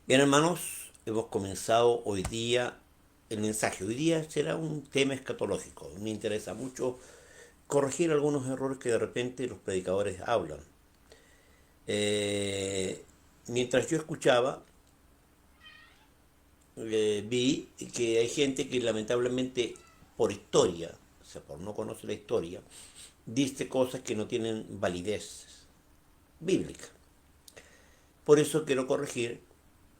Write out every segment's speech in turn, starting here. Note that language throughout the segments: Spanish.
Bien, hermanos, hemos comenzado hoy día el mensaje. Hoy día será un tema escatológico. Me interesa mucho corregir algunos errores que de repente los predicadores hablan. Eh, Mientras yo escuchaba, vi que hay gente que lamentablemente por historia, o sea, por no conocer la historia, dice cosas que no tienen validez bíblica. Por eso quiero corregir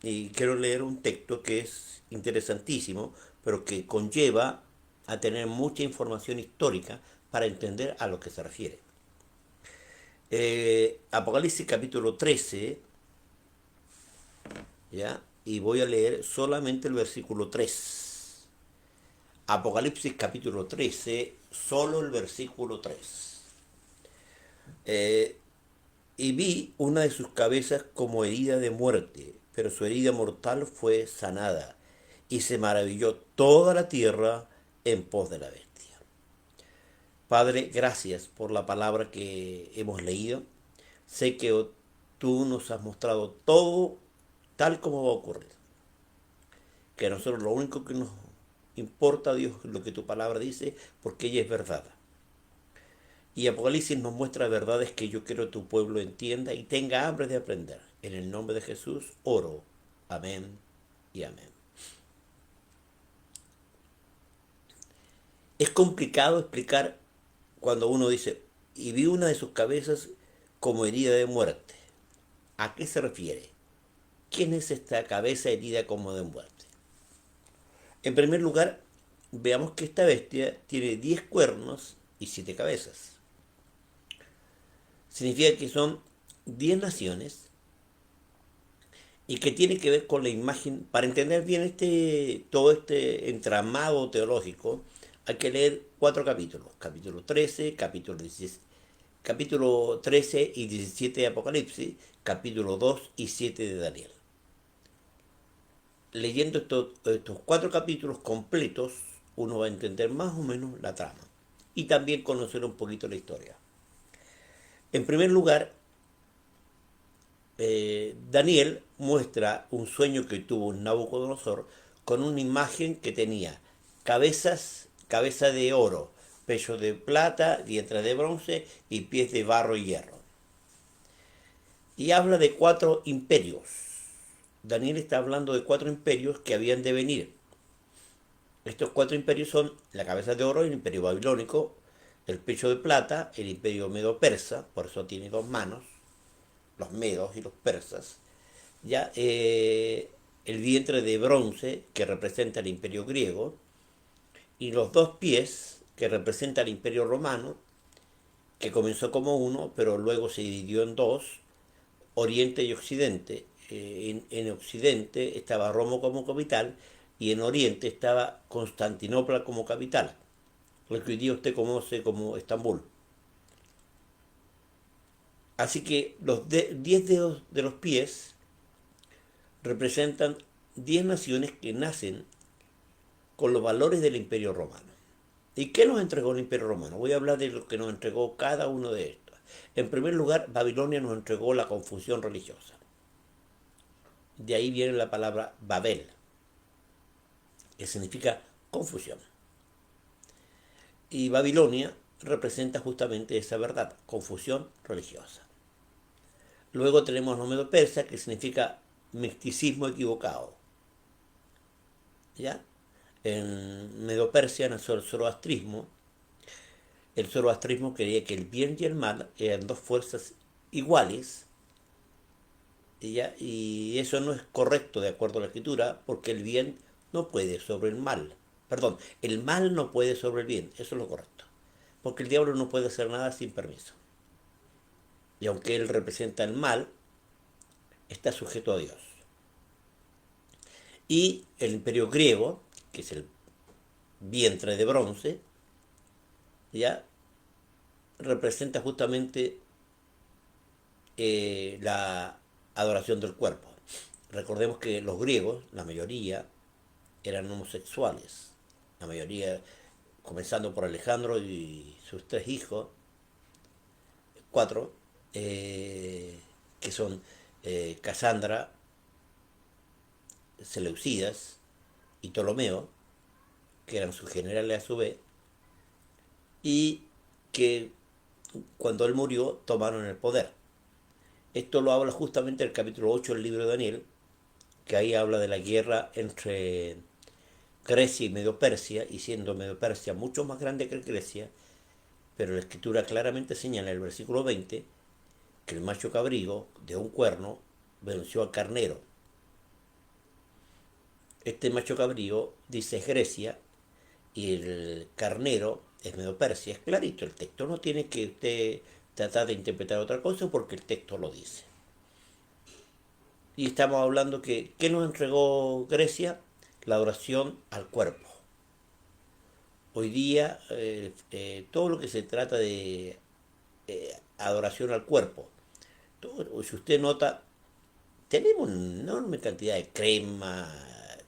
y quiero leer un texto que es interesantísimo, pero que conlleva a tener mucha información histórica para entender a lo que se refiere. Apocalipsis capítulo 13, ¿ya? Y voy a leer solamente el versículo 3. Apocalipsis capítulo 13, solo el versículo 3. Eh, y vi una de sus cabezas como herida de muerte, pero su herida mortal fue sanada, y se maravilló toda la tierra en pos de la bestia. Padre, gracias por la palabra que hemos leído. Sé que tú nos has mostrado todo tal como va a ocurrir. Que a nosotros lo único que nos importa, Dios, es lo que tu palabra dice, porque ella es verdad. Y Apocalipsis nos muestra verdades que yo quiero que tu pueblo entienda y tenga hambre de aprender. En el nombre de Jesús oro. Amén y amén. Es complicado explicar cuando uno dice, y vi una de sus cabezas como herida de muerte. ¿A qué se refiere? ¿Quién es esta cabeza herida como de muerte? En primer lugar, veamos que esta bestia tiene 10 cuernos y 7 cabezas. Significa que son 10 naciones y que tiene que ver con la imagen. Para entender bien todo este entramado teológico, hay que leer 4 capítulos. Capítulo 13, capítulo 16, capítulo 13 y 17 de Apocalipsis, capítulo 2 y 7 de Daniel. Leyendo estos 4 capítulos completos, uno va a entender más o menos la trama y también conocer un poquito la historia. En primer lugar, Daniel muestra un sueño que tuvo Nabucodonosor con una imagen que tenía cabeza de oro, pecho de plata, vientre de bronce y pies de barro y hierro. Y habla de 4 imperios. Daniel está hablando de 4 imperios que habían de venir. Estos 4 imperios son la cabeza de oro, el imperio babilónico, el pecho de plata, el imperio medo-persa, por eso tiene 2 manos, los medos y los persas, ya el vientre de bronce, que representa el imperio griego, y los 2 pies, que representa el imperio romano, que comenzó como uno, pero luego se dividió en dos, Oriente y Occidente. En Occidente estaba Roma como capital y en Oriente estaba Constantinopla como capital, lo que hoy día usted conoce como Estambul. Así que los 10 dedos de los pies representan 10 naciones que nacen con los valores del Imperio Romano. ¿Y qué nos entregó el Imperio Romano? Voy a hablar de lo que nos entregó cada uno de estos. En primer lugar, Babilonia nos entregó la confusión religiosa. De ahí viene la palabra Babel, que significa confusión. Y Babilonia representa justamente esa verdad, confusión religiosa. Luego tenemos los medo-persa, que significa misticismo equivocado. ¿Ya? En Medo-Persia nació el zoroastrismo. El zoroastrismo creía que el bien y el mal eran dos fuerzas iguales, ¿ya? Y eso no es correcto de acuerdo a la escritura, porque el bien no puede sobre el mal. Perdón, el mal no puede sobre el bien, eso es lo correcto. Porque el diablo no puede hacer nada sin permiso. Y aunque él representa el mal, está sujeto a Dios. Y el imperio griego, que es el vientre de bronce, ya representa justamente la adoración del cuerpo. Recordemos que los griegos, la mayoría, eran homosexuales. La mayoría, comenzando por Alejandro y sus 3 hijos, 4, que son Casandra, Seleucidas y Ptolomeo, que eran sus generales a su vez, y que cuando él murió tomaron el poder. Esto lo habla justamente el capítulo 8 del libro de Daniel, que ahí habla de la guerra entre Grecia y Medio Persia, y siendo Medio Persia mucho más grande que Grecia, pero la escritura claramente señala en el versículo 20 que el macho cabrío de un cuerno venció al carnero. Este macho cabrío dice Grecia y el carnero es Medio Persia. Es clarito el texto, no tiene que usted tratar de interpretar otra cosa porque el texto lo dice. Y estamos hablando que, ¿qué nos entregó Grecia? La adoración al cuerpo. Hoy día todo lo que se trata de adoración al cuerpo, todo, si usted nota, tenemos una enorme cantidad de crema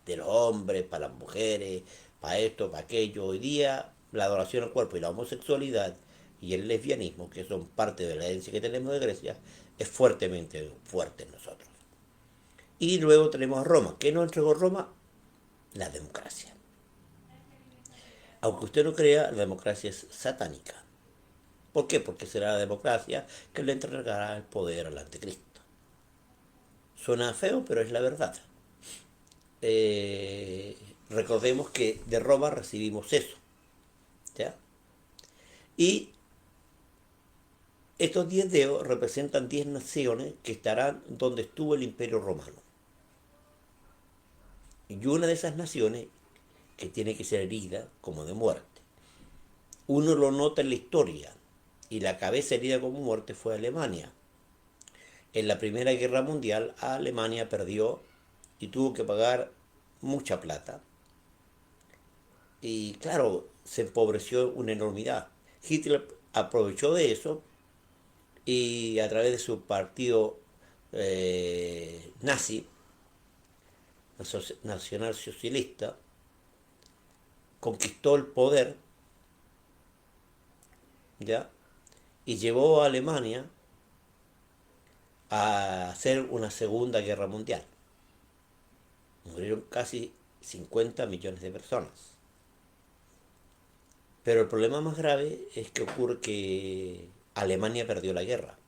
de los hombres, para las mujeres, para esto, para aquello. Hoy día la adoración al cuerpo y la homosexualidad y el lesbianismo, que son parte de la herencia que tenemos de Grecia, es fuertemente fuerte en nosotros. Y luego tenemos a Roma. ¿Qué nos entregó Roma? La democracia. Aunque usted no crea, la democracia es satánica. ¿Por qué? Porque será la democracia que le entregará el poder al anticristo. Suena feo, pero es la verdad. Eh, Recordemos que de Roma recibimos eso. ¿Ya? Y estos 10 dedos representan 10 naciones que estarán donde estuvo el imperio romano. Y una de esas naciones que tiene que ser herida como de muerte. Uno lo nota en la historia, y la cabeza herida como muerte fue Alemania. En la Primera Guerra Mundial Alemania perdió y tuvo que pagar mucha plata. Y claro, se empobreció una enormidad. Hitler aprovechó de eso y a través de su partido nazi, nacional socialista, conquistó el poder, ¿ya? Y llevó a Alemania a hacer una segunda guerra mundial. Murieron casi 50 millones de personas. Pero el problema más grave es que ocurre que Alemania perdió la guerra.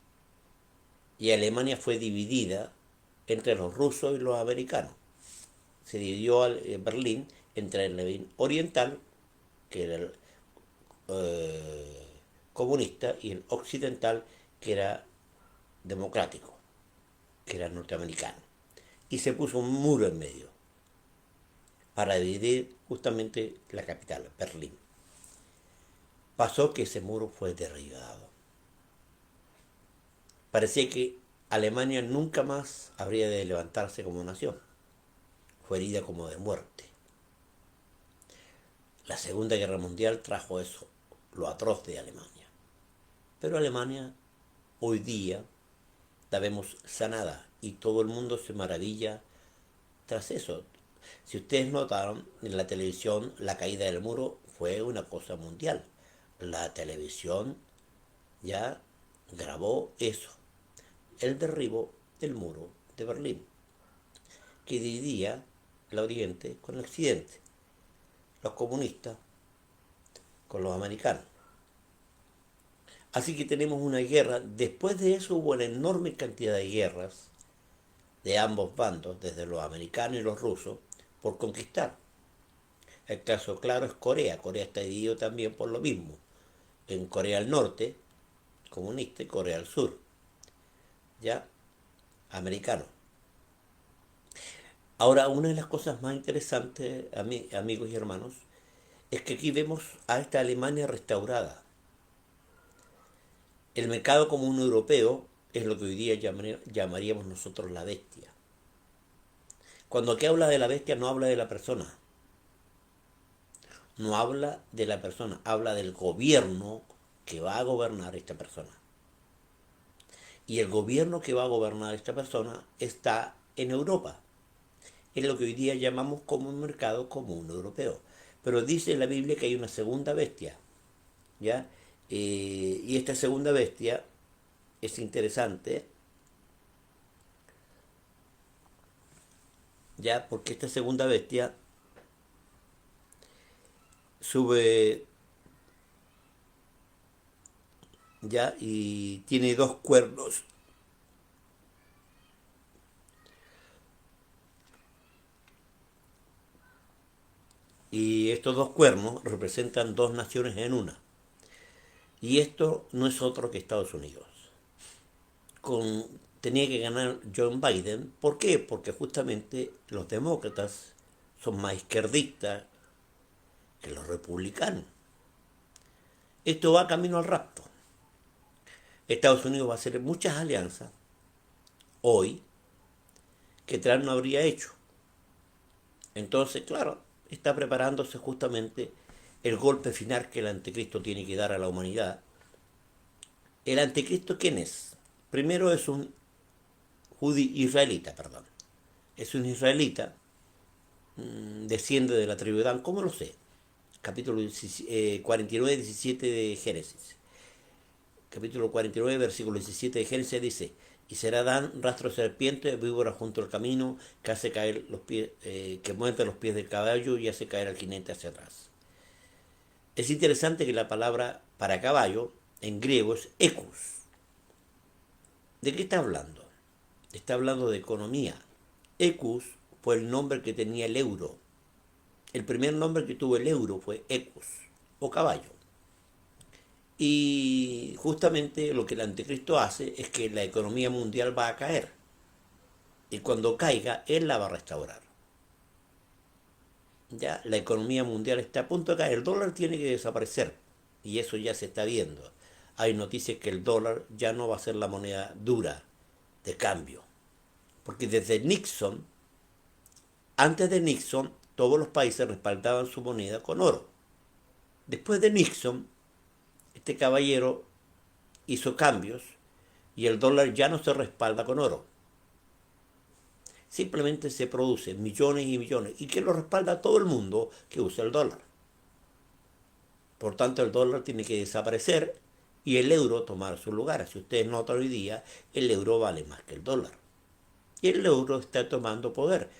Y Alemania fue dividida entre los rusos y los americanos. Se dividió Berlín entre el Berlín oriental, que era el comunista, y el occidental, que era democrático, que era norteamericano. Y se puso un muro en medio para dividir justamente la capital, Berlín. Pasó que ese muro fue derribado. Parecía que Alemania nunca más habría de levantarse como nación. Fue herida como de muerte. La Segunda Guerra Mundial trajo eso, lo atroz de Alemania. Pero Alemania hoy día la vemos sanada y todo el mundo se maravilla tras eso. Si ustedes notaron en la televisión, la caída del muro fue una cosa mundial. La televisión ya grabó eso, el derribo del muro de Berlín, que dividía el oriente con el occidente, los comunistas con los americanos. Así que tenemos una guerra. Después de eso hubo una enorme cantidad de guerras de ambos bandos, desde los americanos y los rusos, por conquistar. El caso claro es Corea. Corea está dividido también por lo mismo. En Corea del Norte, comunista, y Corea del Sur, ya, americano. Ahora, una de las cosas más interesantes, amigos y hermanos, es que aquí vemos a esta Alemania restaurada. El mercado común europeo es lo que hoy día llamaríamos nosotros la bestia. Cuando aquí habla de la bestia no habla de la persona, no habla de la persona, habla del gobierno que va a gobernar esta persona. Y el gobierno que va a gobernar esta persona está en Europa. Es lo que hoy día llamamos como un mercado común europeo. Pero dice en la Biblia que hay una segunda bestia, ¿ya? Y esta segunda bestia es interesante, ya, porque esta segunda bestia sube, ya, y tiene dos cuernos. Y estos dos cuernos representan dos naciones en una. Y esto no es otro que Estados Unidos. Con, tenía que ganar John Biden. ¿Por qué? Porque justamente los demócratas son más izquierdistas que los republicanos. Esto va camino al rapto. Estados Unidos va a hacer muchas alianzas hoy que Trump no habría hecho. Entonces, claro, está preparándose justamente el golpe final que el anticristo tiene que dar a la humanidad. ¿El anticristo quién es? Primero es un israelita, perdón. Es un israelita, desciende de la tribu de Dan. ¿Cómo lo sé? Capítulo 49, 17 de Génesis. Capítulo 49, versículo 17 de Génesis dice: y será Dan rastro de serpiente, víbora junto al camino, que hace caer los pies, que muerde los pies del caballo y hace caer al jinete hacia atrás. Es interesante que la palabra para caballo en griego es ecus. ¿De qué está hablando? Está hablando de economía. Ecus fue el nombre que tenía el euro. El primer nombre que tuvo el euro fue ecus, o caballo. Y justamente lo que el anticristo hace es que la economía mundial va a caer. Y cuando caiga, él la va a restaurar. Ya la economía mundial está a punto de caer. El dólar tiene que desaparecer. Y eso ya se está viendo. Hay noticias que el dólar ya no va a ser la moneda dura de cambio. Porque desde Nixon, antes de Nixon, todos los países respaldaban su moneda con oro. Después de Nixon, este caballero hizo cambios y el dólar ya no se respalda con oro. Simplemente se producen millones y millones. ¿Y que lo respalda todo el mundo que usa el dólar? Por tanto, el dólar tiene que desaparecer y el euro tomar su lugar. Si ustedes notan hoy día, el euro vale más que el dólar. Y el euro está tomando poder.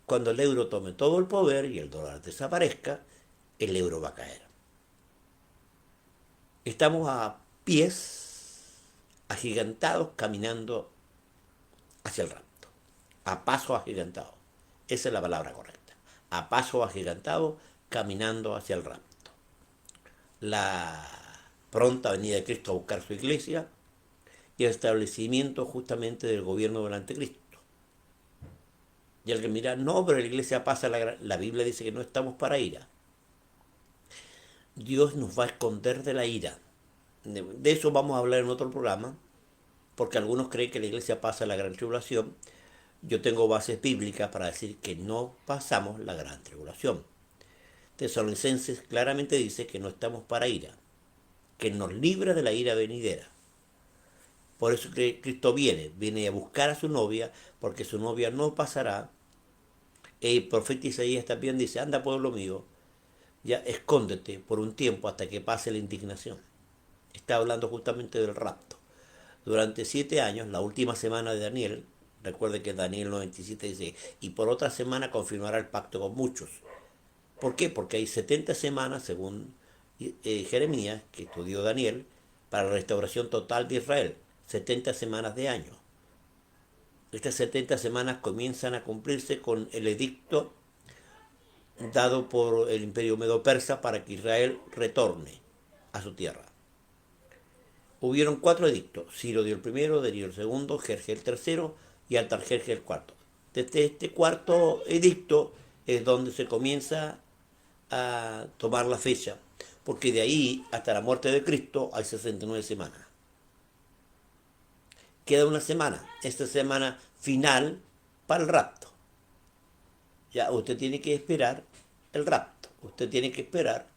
Cuando el euro tome todo el poder y el dólar desaparezca, el euro va a caer. Estamos a pies agigantados caminando hacia el rapto. A paso agigantado. Esa es la palabra correcta. A paso agigantado caminando hacia el rapto. La pronta venida de Cristo a buscar su iglesia y el establecimiento justamente del gobierno del anticristo. Y alguien mira, no, pero la iglesia pasa, la Biblia dice que no estamos para ira. Dios nos va a esconder de la ira. De eso vamos a hablar en otro programa, porque algunos creen que la iglesia pasa la gran tribulación. Yo tengo bases bíblicas para decir que no pasamos la gran tribulación. Tesalonicenses claramente dice que no estamos para ira, que nos libra de la ira venidera. Por eso que Cristo viene a buscar a su novia, porque su novia no pasará. El profeta Isaías también dice: anda, pueblo mío, ya escóndete por un tiempo hasta que pase la indignación. Está hablando justamente del rapto. Durante 7 años, la última semana de Daniel, recuerde que Daniel 97 dice: y por otra semana confirmará el pacto con muchos. ¿Por qué? Porque hay 70 semanas, según Jeremías, que estudió Daniel, para la restauración total de Israel. 70 semanas de año. Estas 70 semanas comienzan a cumplirse con el edicto dado por el imperio medo-persa para que Israel retorne a su tierra. Hubieron 4 edictos: Ciro dio el primero, Darío el segundo, Jerjes el tercero y Artajerjes el cuarto. Desde este cuarto edicto es donde se comienza a tomar la fecha, porque de ahí hasta la muerte de Cristo hay 69 semanas. Queda una semana, esta semana final para el rapto. Ya usted tiene que esperar el rapto, usted tiene que esperar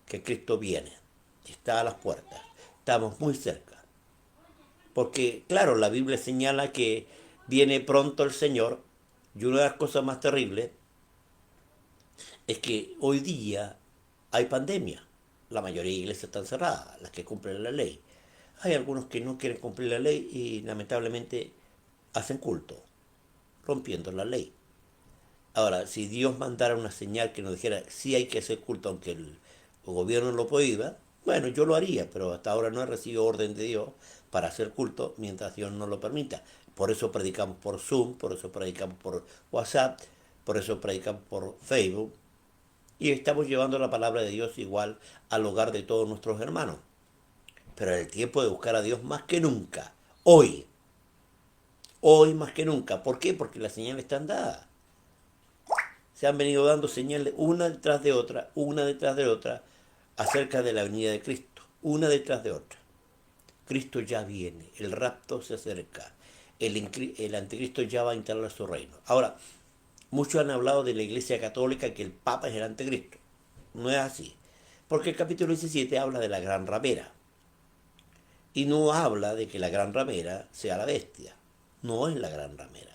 que Cristo viene, está a las puertas, estamos muy cerca. Porque claro, la Biblia señala que viene pronto el Señor, y una de las cosas más terribles es que hoy día hay pandemia. La mayoría de iglesias están cerradas, las que cumplen la ley. Hay algunos que no quieren cumplir la ley y lamentablemente hacen culto, rompiendo la ley. Ahora, si Dios mandara una señal que nos dijera sí hay que hacer culto aunque el gobierno lo prohíba, bueno, yo lo haría, pero hasta ahora no he recibido orden de Dios para hacer culto mientras Dios no lo permita. Por eso predicamos por Zoom, por eso predicamos por WhatsApp, por eso predicamos por Facebook y estamos llevando la palabra de Dios igual al hogar de todos nuestros hermanos. Pero es el tiempo de buscar a Dios más que nunca. Hoy. Hoy más que nunca. ¿Por qué? Porque las señales están dadas. Se han venido dando señales una detrás de otra, acerca de la venida de Cristo. Una detrás de otra. Cristo ya viene. El rapto se acerca. El anticristo ya va a instalar su reino. Ahora, muchos han hablado de la Iglesia Católica que el Papa es el anticristo. No es así. Porque el capítulo 17 habla de la gran ramera. Y no habla de que la gran ramera sea la bestia. No es la gran ramera.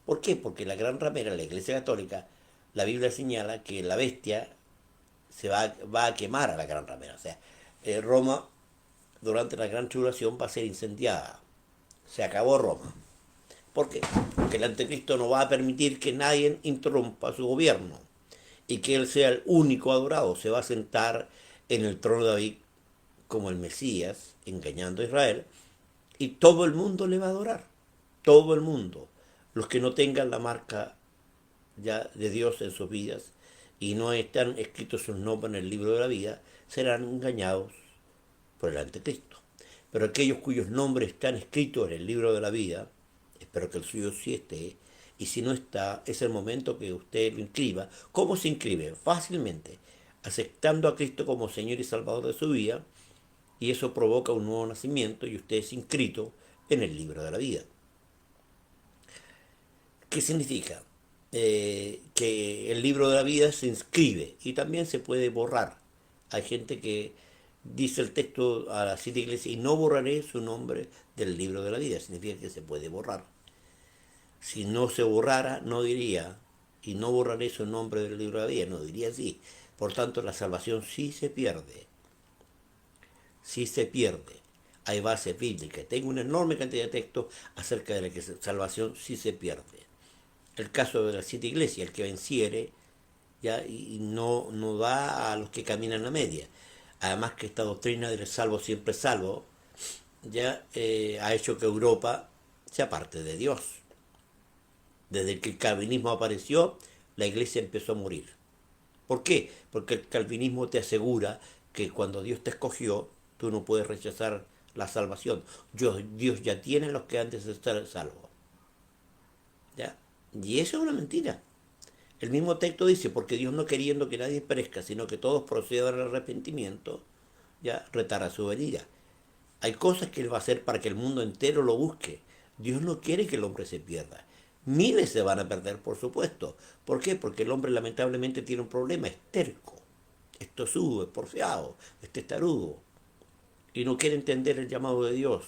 ¿Por qué? Porque la gran ramera, la Iglesia Católica, la Biblia señala que la bestia va a quemar a la gran ramera. O sea, Roma durante la gran tribulación va a ser incendiada. Se acabó Roma. ¿Por qué? Porque el anticristo no va a permitir que nadie interrumpa su gobierno y que él sea el único adorado. Se va a sentar en el trono de David como el Mesías, engañando a Israel, y todo el mundo le va a adorar. Todo el mundo. Los que no tengan la marca ya de Dios en sus vidas y no están escritos sus nombres en el libro de la vida, serán engañados por el anticristo. Pero aquellos cuyos nombres están escritos en el libro de la vida, espero que el suyo sí esté, y si no está, es el momento que usted lo inscriba. ¿Cómo se inscribe? Fácilmente, aceptando a Cristo como Señor y Salvador de su vida, y eso provoca un nuevo nacimiento y usted es inscrito en el libro de la vida. ¿Qué significa? Que el libro de la vida se inscribe y también se puede borrar. Hay gente que dice el texto a la cita iglesia y no borraré su nombre del libro de la vida. Significa que se puede borrar. Si no se borrara, no diría, y no borraré su nombre del libro de la vida, no diría así. Por tanto, la salvación sí se pierde. Sí se pierde. Hay bases bíblicas. Tengo una enorme cantidad de textos acerca de la que salvación sí se pierde. El caso de las 7 iglesias, el que venciere, ya, y no da a los que caminan a media. Además que esta doctrina del salvo siempre salvo, ya ha hecho que Europa sea parte de Dios. Desde que el calvinismo apareció, la iglesia empezó a morir. ¿Por qué? Porque el calvinismo te asegura que cuando Dios te escogió, tú no puedes rechazar la salvación. Dios ya tiene los que antes de estar salvos. ¿Ya? Y eso es una mentira. El mismo texto dice, porque Dios no queriendo que nadie perezca, sino que todos procedan al arrepentimiento, ya retarda su venida. Hay cosas que Él va a hacer para que el mundo entero lo busque. Dios no quiere que el hombre se pierda. Miles se van a perder, por supuesto. ¿Por qué? Porque el hombre lamentablemente tiene un problema, es terco, es tosudo, es porfiado, es testarudo. Y no quiere entender el llamado de Dios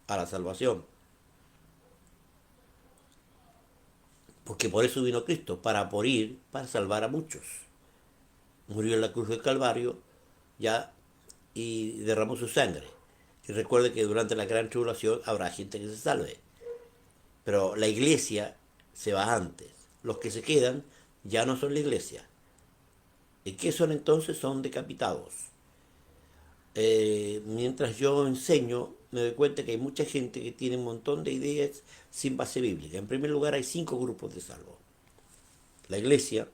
a la salvación. Porque por eso vino Cristo, para morir, para salvar a muchos. Murió en la cruz del Calvario, ya, y derramó su sangre. Y recuerde que durante la gran tribulación habrá gente que se salve. Pero la iglesia se va antes. Los que se quedan ya no son la iglesia. ¿Y qué son entonces? Son decapitados. Mientras yo enseño, me doy cuenta que hay mucha gente que tiene un montón de ideas sin base bíblica. En primer lugar, hay 5 grupos de salvos. La iglesia,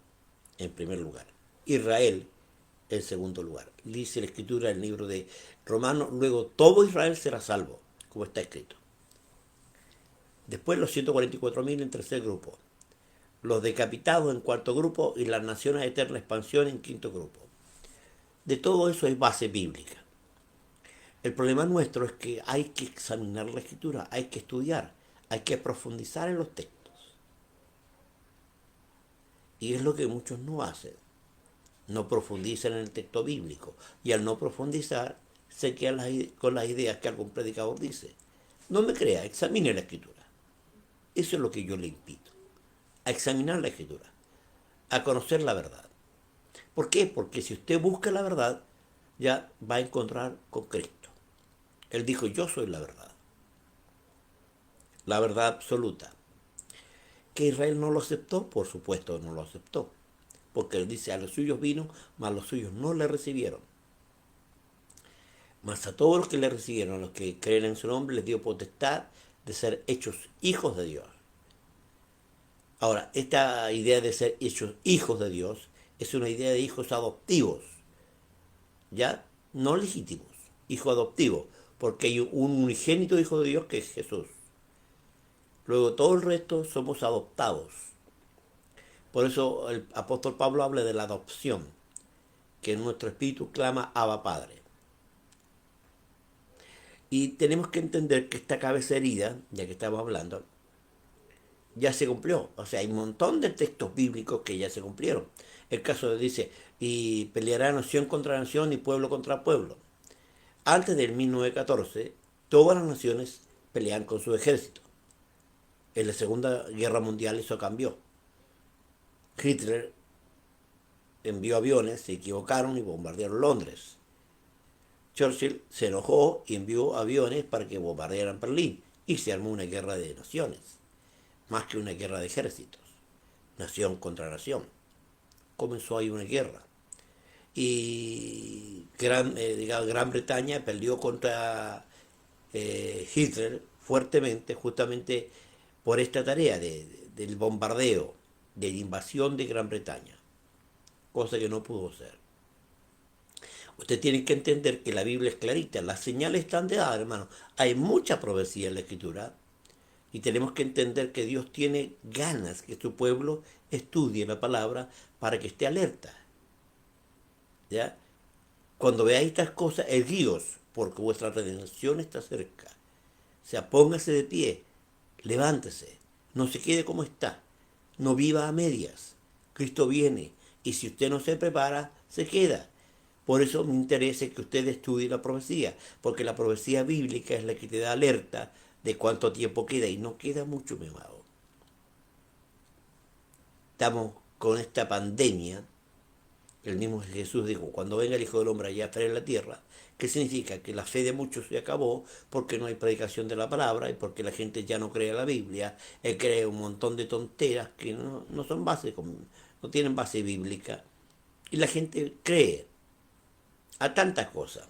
en primer lugar. Israel, en segundo lugar. Dice la escritura en el libro de Romanos, luego todo Israel será salvo, como está escrito. Después los 144.000 en tercer grupo. Los decapitados en cuarto grupo y las naciones de eterna expansión en quinto grupo. De todo eso es base bíblica. El problema nuestro es que hay que examinar la escritura, hay que estudiar, hay que profundizar en los textos. Y es lo que muchos no hacen. No profundizan en el texto bíblico. Y al no profundizar, se quedan con las ideas que algún predicador dice. No me crea, examine la escritura. Eso es lo que yo le invito. A examinar la escritura. A conocer la verdad. ¿Por qué? Porque si usted busca la verdad, ya va a encontrar con Cristo. Él dijo, yo soy la verdad absoluta. ¿Que Israel no lo aceptó? Por supuesto no lo aceptó. Porque él dice, a los suyos vino, mas los suyos no le recibieron. Mas a todos los que le recibieron, a los que creen en su nombre, les dio potestad de ser hechos hijos de Dios. Ahora, esta idea de ser hechos hijos de Dios es una idea de hijos adoptivos, ¿ya? No legítimos, hijo adoptivo, porque hay un unigénito hijo de Dios que es Jesús. Luego todo el resto somos adoptados. Por eso el apóstol Pablo habla de la adopción, que en nuestro espíritu clama Abba Padre. Y tenemos que entender que esta cabeza herida, ya que estamos hablando, ya se cumplió. O sea, hay un montón de textos bíblicos que ya se cumplieron. El caso dice, y peleará nación contra nación y pueblo contra pueblo. Antes del 1914, todas las naciones peleaban con su ejército. En la Segunda Guerra Mundial eso cambió. Hitler envió aviones, se equivocaron y bombardearon Londres. Churchill se enojó y envió aviones para que bombardearan Berlín. Y se armó una guerra de naciones, más que una guerra de ejércitos. Nación contra nación. Comenzó ahí una guerra. Y Gran Bretaña perdió contra Hitler fuertemente, justamente por esta tarea del bombardeo, de la invasión de Gran Bretaña, cosa que no pudo ser. Usted tiene que entender que la Biblia es clarita, las señales están dadas, hermano. Hay mucha profecía en la Escritura y tenemos que entender que Dios tiene ganas que su pueblo estudie la palabra para que esté alerta. ¿Ya? Cuando veáis estas cosas, erguíos, porque vuestra redención está cerca. O sea, póngase de pie, levántese, no se quede como está, no viva a medias. Cristo viene y si usted no se prepara, se queda. Por eso me interesa que usted estudie la profecía, porque la profecía bíblica es la que te da alerta de cuánto tiempo queda y no queda mucho, mi amado. Estamos con esta pandemia. El mismo Jesús dijo, cuando venga el Hijo del Hombre allá en la tierra, ¿qué significa? Que la fe de muchos se acabó porque no hay predicación de la palabra y porque la gente ya no cree la Biblia, cree un montón de tonteras que no son no tienen base bíblica. Y la gente cree a tantas cosas,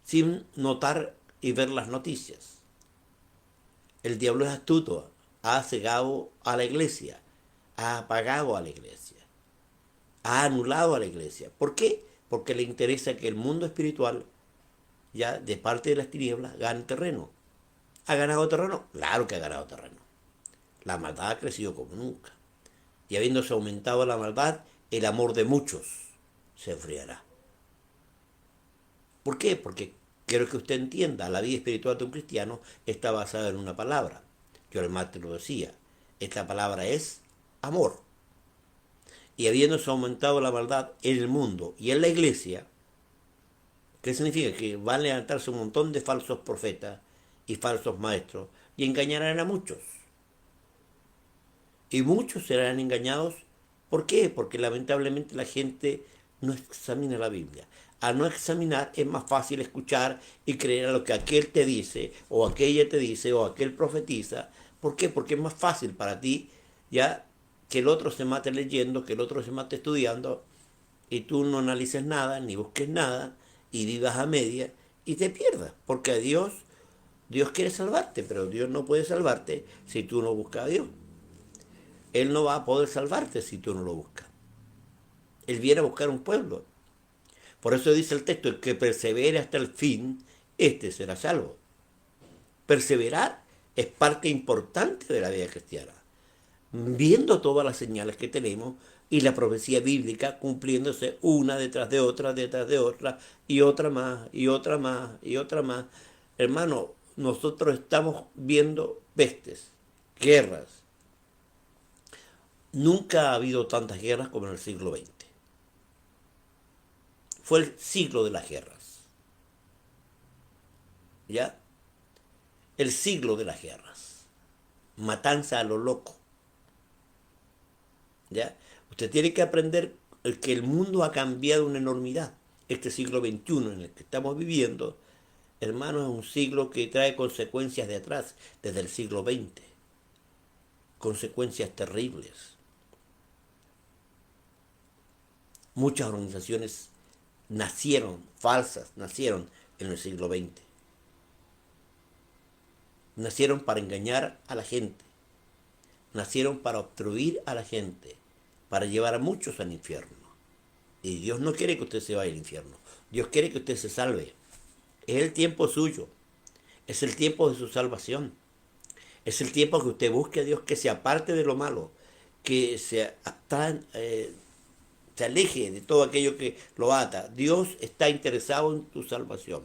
sin notar y ver las noticias. El diablo es astuto, ha cegado a la iglesia, ha apagado a la iglesia, ha anulado a la iglesia. ¿Por qué? Porque le interesa que el mundo espiritual, ya de parte de las tinieblas, gane terreno. ¿Ha ganado terreno? Claro que ha ganado terreno. La maldad ha crecido como nunca. Y habiéndose aumentado la maldad, el amor de muchos se enfriará. ¿Por qué? Porque quiero que usted entienda, la vida espiritual de un cristiano está basada en una palabra. Yo el martes lo decía, esta palabra es amor. Y habiéndose aumentado la maldad en el mundo y en la iglesia, ¿qué significa? Que van a levantarse un montón de falsos profetas y falsos maestros y engañarán a muchos. Y muchos serán engañados. ¿Por qué? Porque lamentablemente la gente no examina la Biblia. Al no examinar es más fácil escuchar y creer a lo que aquel te dice, o aquella te dice, o aquel profetiza. ¿Por qué? Porque es más fácil para ti ya que el otro se mate leyendo, que el otro se mate estudiando, y tú no analices nada, ni busques nada, y vivas a media, y te pierdas. Porque a Dios quiere salvarte, pero Dios no puede salvarte si tú no buscas a Dios. Él no va a poder salvarte si tú no lo buscas. Él viene a buscar un pueblo. Por eso dice el texto, el que persevere hasta el fin, este será salvo. Perseverar es parte importante de la vida cristiana. Viendo todas las señales que tenemos y la profecía bíblica cumpliéndose una detrás de otra, y otra más, y otra más, y otra más. Hermano, nosotros estamos viendo pestes, guerras. Nunca ha habido tantas guerras como en el siglo XX. Fue el siglo de las guerras. ¿Ya? El siglo de las guerras. Matanza a lo loco. ¿Ya? Usted tiene que aprender que el mundo ha cambiado una enormidad. Este siglo XXI en el que estamos viviendo, hermano, es un siglo que trae consecuencias de atrás, desde el siglo XX. consecuencias terribles. Muchas organizaciones falsas, nacieron en el siglo XX. Nacieron para engañar a la gente. Nacieron para obstruir a la gente, para llevar a muchos al infierno. Y Dios no quiere que usted se vaya al infierno. Dios quiere que usted se salve. Es el tiempo suyo. Es el tiempo de su salvación. Es el tiempo que usted busque a Dios, que se aparte de lo malo, que se aleje de todo aquello que lo ata. Dios está interesado en tu salvación.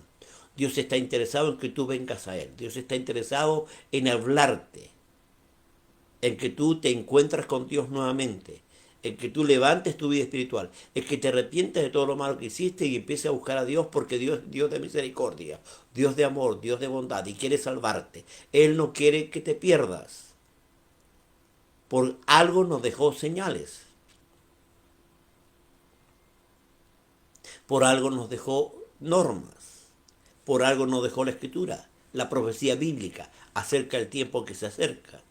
Dios está interesado en que tú vengas a Él. Dios está interesado en hablarte, en que tú te encuentres con Dios nuevamente, en que tú levantes tu vida espiritual, en que te arrepientes de todo lo malo que hiciste y empieces a buscar a Dios, porque Dios es Dios de misericordia, Dios de amor, Dios de bondad, y quiere salvarte. Él no quiere que te pierdas. Por algo nos dejó señales. Por algo nos dejó normas. Por algo nos dejó la Escritura, la profecía bíblica, acerca del tiempo que se acerca.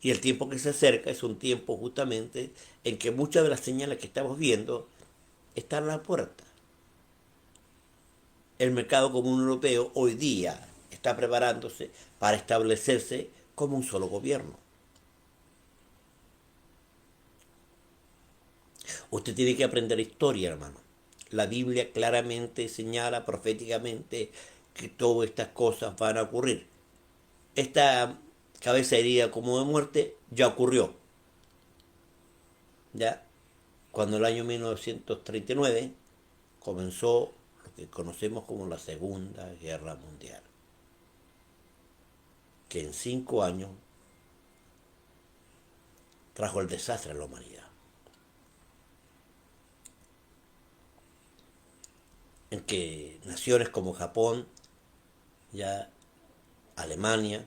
Y el tiempo que se acerca es un tiempo justamente en que muchas de las señales que estamos viendo están a la puerta. El mercado común europeo hoy día está preparándose para establecerse como un solo gobierno. Usted tiene que aprender historia, hermano. La Biblia claramente señala proféticamente que todas estas cosas van a ocurrir. Esta cabeza herida como de muerte ya ocurrió. Ya, cuando el año 1939 comenzó lo que conocemos como la Segunda Guerra Mundial, que en 5 años trajo el desastre a la humanidad. En que naciones como Japón, ya Alemania,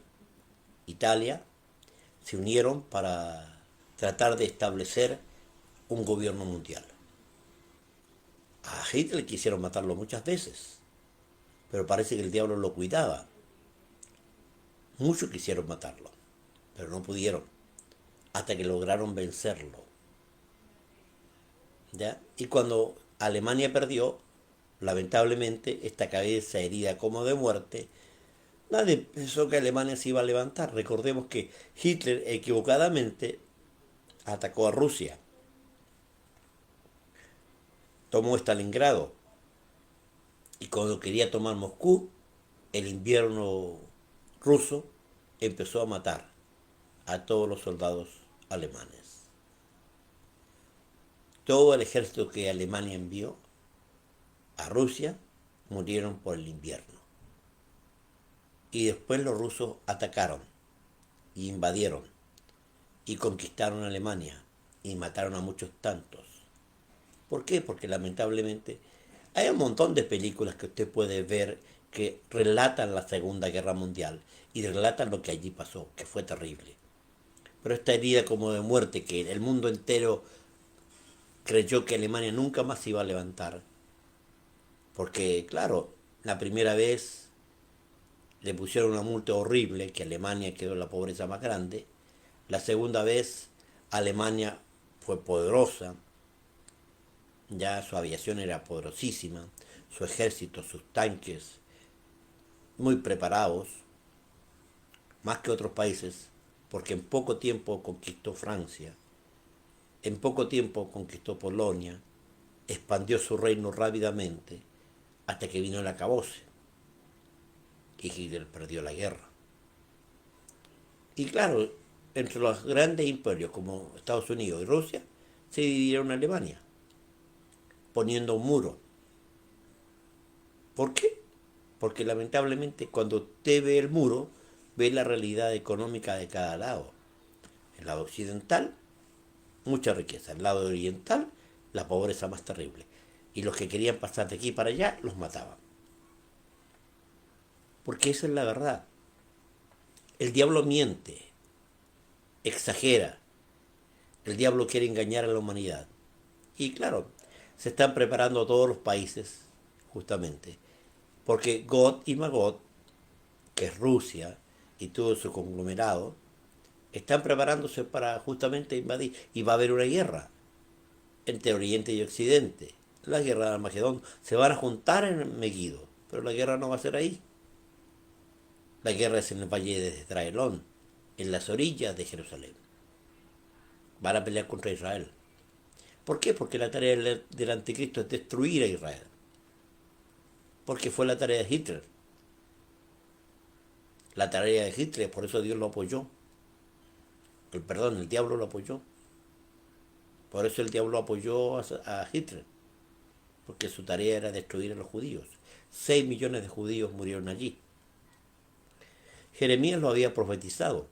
Italia, se unieron para tratar de establecer un gobierno mundial. A Hitler quisieron matarlo muchas veces, pero parece que el diablo lo cuidaba. Muchos quisieron matarlo, pero no pudieron, hasta que lograron vencerlo. ¿Ya? Y cuando Alemania perdió, lamentablemente, esta cabeza herida como de muerte, nadie pensó que Alemania se iba a levantar. Recordemos que Hitler equivocadamente atacó a Rusia, tomó Stalingrado, y cuando quería tomar Moscú, el invierno ruso empezó a matar a todos los soldados alemanes. Todo el ejército que Alemania envió a Rusia murieron por el invierno. Y después los rusos atacaron y invadieron y conquistaron Alemania y mataron a muchos tantos. ¿Por qué? Porque lamentablemente hay un montón de películas que usted puede ver que relatan la Segunda Guerra Mundial y relatan lo que allí pasó, que fue terrible. Pero esta herida como de muerte, que el mundo entero creyó que Alemania nunca más se iba a levantar, porque claro, la primera vez le pusieron una multa horrible, que Alemania quedó en la pobreza más grande. La segunda vez Alemania fue poderosa, ya su aviación era poderosísima, su ejército, sus tanques muy preparados, más que otros países, porque en poco tiempo conquistó Francia, en poco tiempo conquistó Polonia, expandió su reino rápidamente, hasta que vino el acabose, y Hitler perdió la guerra. Y claro, entre los grandes imperios como Estados Unidos y Rusia, se dividieron Alemania, poniendo un muro. ¿Por qué? Porque lamentablemente cuando usted ve el muro, ve la realidad económica de cada lado. El lado occidental, mucha riqueza. El lado oriental, la pobreza más terrible. Y los que querían pasar de aquí para allá, los mataban. Porque esa es la verdad. El diablo miente, exagera. El diablo quiere engañar a la humanidad. Y claro, se están preparando todos los países, justamente, porque Gog y Magog, que es Rusia y todo su conglomerado, Están preparándose para justamente invadir. Y va a haber una guerra entre Oriente y Occidente. La guerra de Armagedón. Se van a juntar en Megiddo. Pero la guerra no va a ser ahí. La guerra es en el valle de Esdraelón, en las orillas de Jerusalén. Van a pelear contra Israel. ¿Por qué? Porque la tarea del anticristo es destruir a Israel. Porque fue la tarea de Hitler. La tarea de Hitler, por eso Dios lo apoyó. El diablo lo apoyó. Por eso el diablo apoyó a Hitler. Porque su tarea era destruir a los judíos. 6 millones de judíos murieron allí. Jeremías lo había profetizado.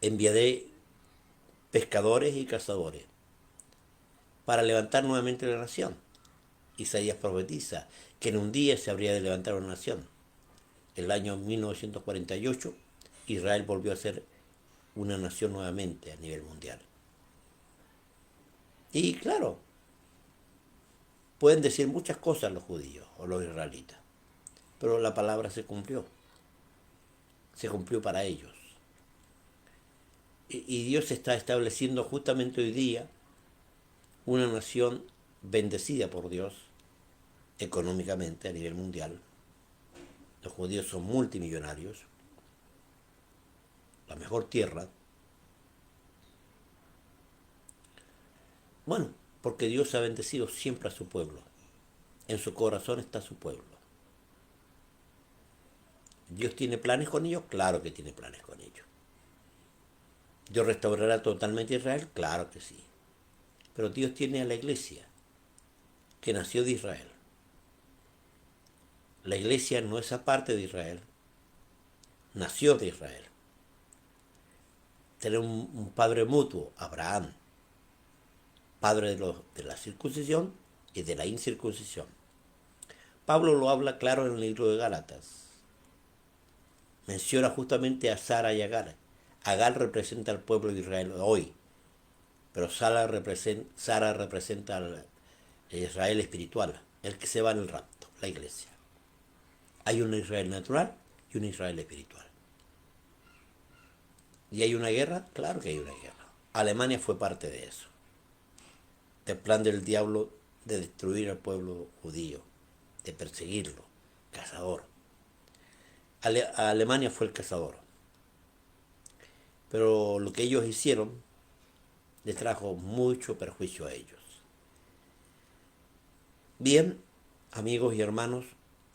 Enviaré pescadores y cazadores para levantar nuevamente la nación. Isaías profetiza que en un día se habría de levantar una nación. El año 1948, Israel volvió a ser una nación nuevamente a nivel mundial. Y claro, pueden decir muchas cosas los judíos o los israelitas, pero la palabra se cumplió para ellos. Y Dios está estableciendo justamente hoy día una nación bendecida por Dios económicamente a nivel mundial. Los judíos son multimillonarios, la mejor tierra. Bueno, porque Dios ha bendecido siempre a su pueblo. En su corazón está su pueblo. ¿Dios tiene planes con ellos? Claro que tiene planes con ellos. ¿Dios restaurará totalmente Israel? Claro que sí. Pero Dios tiene a la iglesia, que nació de Israel. La iglesia no es aparte de Israel, nació de Israel. Tiene un padre mutuo, Abraham, padre de la circuncisión y de la incircuncisión. Pablo lo habla claro en el libro de Gálatas. Menciona justamente a Sara y Agar. Agar representa al pueblo de Israel hoy, pero Sara representa al Israel espiritual, el que se va en el rapto, la iglesia. Hay un Israel natural y un Israel espiritual. ¿Y hay una guerra? Claro que hay una guerra. Alemania fue parte de eso, del plan del diablo de destruir al pueblo judío, de perseguirlo, cazador. Alemania fue el cazador. Pero lo que ellos hicieron les trajo mucho perjuicio a ellos. Bien, amigos y hermanos,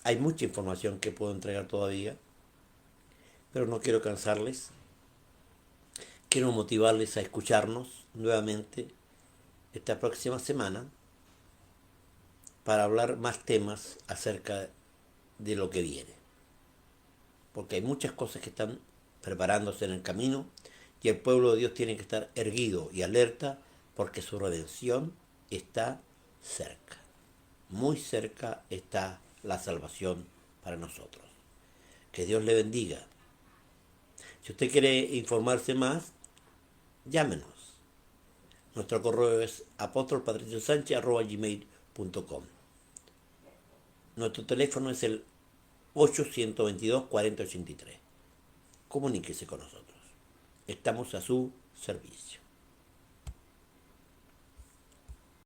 hay mucha información que puedo entregar todavía, pero no quiero cansarles. Quiero motivarles a escucharnos nuevamente esta próxima semana para hablar más temas acerca de lo que viene. Porque hay muchas cosas que están preparándose en el camino y el pueblo de Dios tiene que estar erguido y alerta porque su redención está cerca. Muy cerca está la salvación para nosotros. Que Dios le bendiga. Si usted quiere informarse más, llámenos. Nuestro correo es apostolpatriciosánchez@gmail.com. Nuestro teléfono es el 822-4083. Comuníquese con nosotros. Estamos a su servicio.